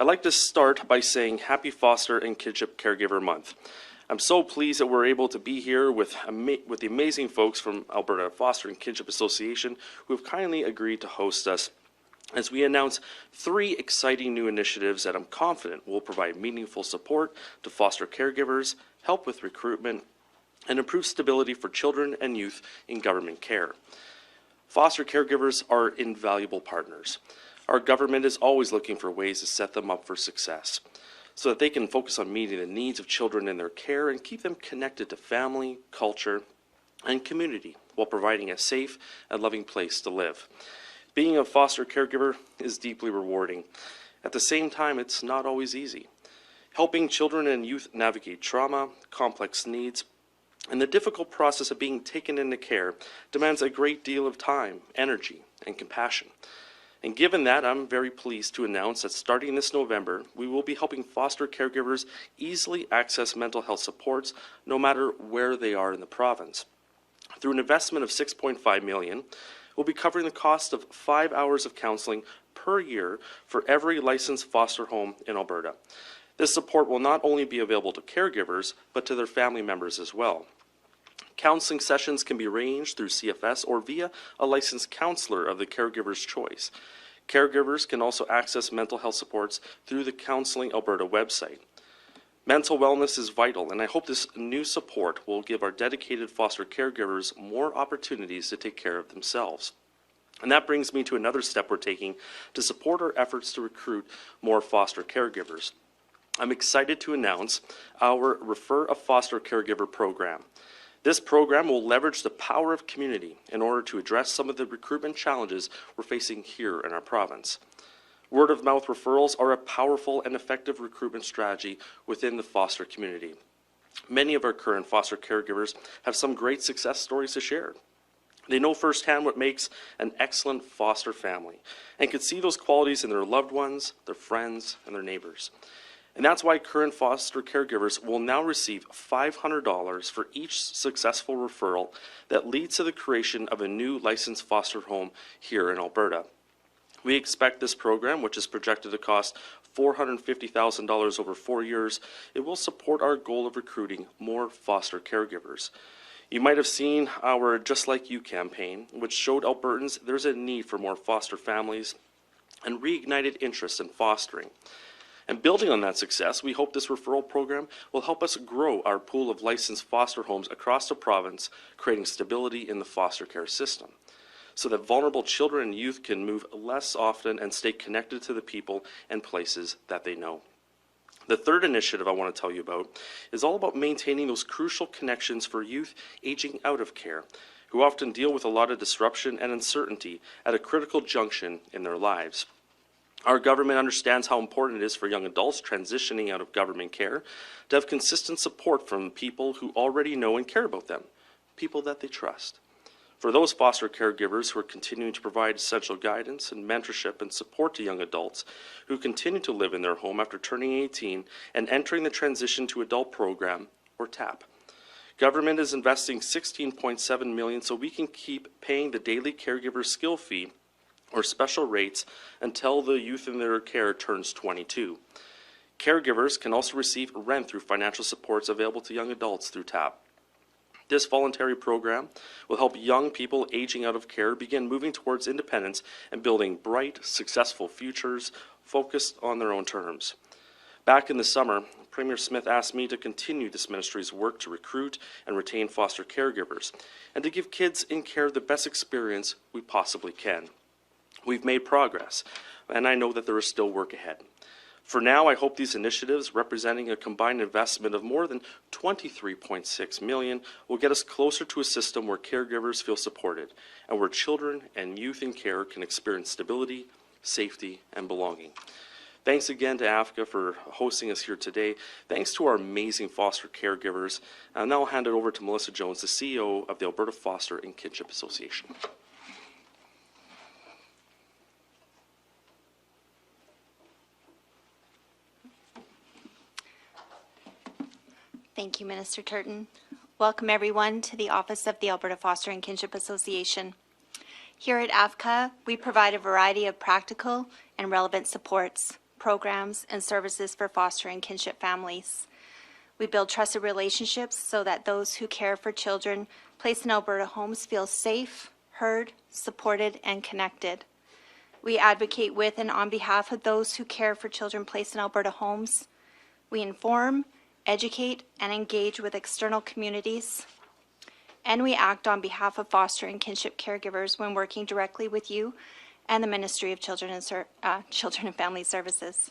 I'd like to start by saying Happy Foster and Kinship Caregiver Month. I'm so pleased that we're able to be here with the amazing folks from Alberta Foster and Kinship Association who have kindly agreed to host us as we announce 3 exciting new initiatives that I'm confident will provide meaningful support to foster caregivers, help with recruitment, and improve stability for children and youth in government care. Foster caregivers are invaluable partners. Our government is always looking for ways to set them up for success, so that they can focus on meeting the needs of children in their care and keep them connected to family, culture, and community while providing a safe and loving place to live. Being a foster caregiver is deeply rewarding. At the same time, it's not always easy. Helping children and youth navigate trauma, complex needs, and the difficult process of being taken into care demands a great deal of time, energy, and compassion. And given that, I'm very pleased to announce that starting this November, we will be helping foster caregivers easily access mental health supports no matter where they are in the province. Through an investment of $6.5 million, we'll be covering the cost of 5 hours of counseling per year for every licensed foster home in Alberta. This support will not only be available to caregivers, but to their family members as well. Counseling sessions can be arranged through CFS or via a licensed counselor of the caregiver's choice. Caregivers can also access mental health supports through the Counseling Alberta website. Mental wellness is vital, and I hope this new support will give our dedicated foster caregivers more opportunities to take care of themselves. And that brings me to another step we're taking to support our efforts to recruit more foster caregivers. I'm excited to announce our Refer a Foster Caregiver program. This program will leverage the power of community in order to address some of the recruitment challenges we're facing here in our province. Word-of-mouth referrals are a powerful and effective recruitment strategy within the foster community. Many of our current foster caregivers have some great success stories to share. They know firsthand what makes an excellent foster family and can see those qualities in their loved ones, their friends, and their neighbors. And that's why current foster caregivers will now receive $500 for each successful referral that leads to the creation of a new licensed foster home here in Alberta. We expect this program, which is projected to cost $450,000 over 4 years, it will support our goal of recruiting more foster caregivers. You might have seen our Just Like You campaign, which showed Albertans there's a need for more foster families and reignited interest in fostering. And building on that success, we hope this referral program will help us grow our pool of licensed foster homes across the province, creating stability in the foster care system, so that vulnerable children and youth can move less often and stay connected to the people and places that they know. The third initiative I want to tell you about is all about maintaining those crucial connections for youth aging out of care, who often deal with a lot of disruption and uncertainty at a critical junction in their lives. Our government understands how important it is for young adults transitioning out of government care to have consistent support from people who already know and care about them, people that they trust. For those foster caregivers who are continuing to provide essential guidance and mentorship and support to young adults who continue to live in their home after turning 18 and entering the Transition to Adult Program, or TAP. Government is investing $16.7 million so we can keep paying the daily caregiver skill fee or special rates until the youth in their care turns 22. Caregivers can also receive rent through financial supports available to young adults through TAP. This voluntary program will help young people aging out of care begin moving towards independence and building bright, successful futures focused on their own terms. Back in the summer, Premier Smith asked me to continue this ministry's work to recruit and retain foster caregivers and to give kids in care the best experience we possibly can. We've made progress, and I know that there is still work ahead. For now, I hope these initiatives, representing a combined investment of more than $23.6 million, will get us closer to a system where caregivers feel supported and where children and youth in care can experience stability, safety, and belonging. Thanks again to AFCA for hosting us here today. Thanks to our amazing foster caregivers. And now I'll hand it over to Melissa Jones, the CEO of the Alberta Foster and Kinship Association. Thank you, Minister Turton. Welcome, everyone, to the office of the Alberta Foster and Kinship Association. Here at AFCA, we provide a variety of practical and relevant supports programs, and services for foster and kinship families. We build trusted relationships so that those who care for children placed in Alberta homes feel safe, heard, supported, and connected. We advocate with and on behalf of those who care for children placed in Alberta homes. We inform, educate, and engage with external communities. And we act on behalf of foster and kinship caregivers when working directly with you and the Ministry of Children and Family Services.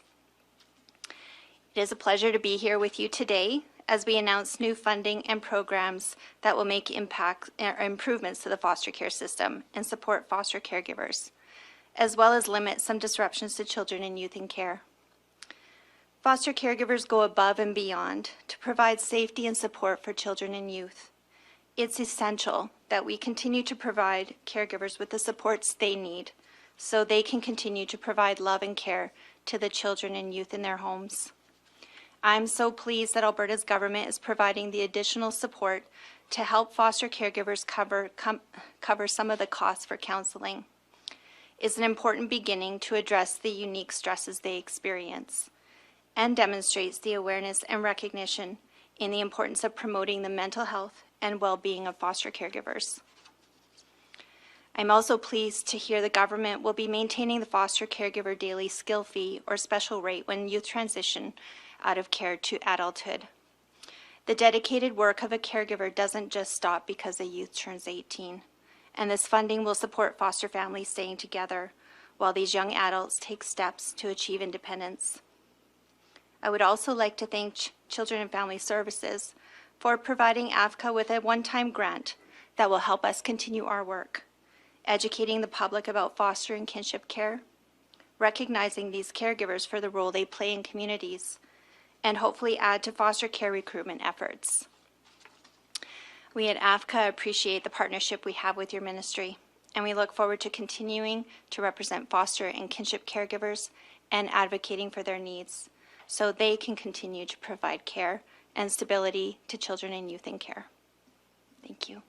It is a pleasure to be here with you today as we announce new funding and programs that will make improvements to the foster care system and support foster caregivers, as well as limit some disruptions to children and youth in care. Foster caregivers go above and beyond to provide safety and support for children and youth. It's essential that we continue to provide caregivers with the supports they need so they can continue to provide love and care to the children and youth in their homes. I'm so pleased that Alberta's government is providing the additional support to help foster caregivers cover some of the costs for counseling. It's an important beginning to address the unique stresses they experience and demonstrates the awareness and recognition in the importance of promoting the mental health and well-being of foster caregivers. I'm also pleased to hear the government will be maintaining the foster caregiver daily skill fee or special rate when youth transition out of care to adulthood. The dedicated work of a caregiver doesn't just stop because a youth turns 18, and this funding will support foster families staying together while these young adults take steps to achieve independence. I would also like to thank Children and Family Services for providing AFCA with a one-time grant that will help us continue our work, educating the public about foster and kinship care, recognizing these caregivers for the role they play in communities, and hopefully add to foster care recruitment efforts. We at AFCA appreciate the partnership we have with your ministry, and we look forward to continuing to represent foster and kinship caregivers and advocating for their needs so they can continue to provide care and stability to children and youth in care. Thank you.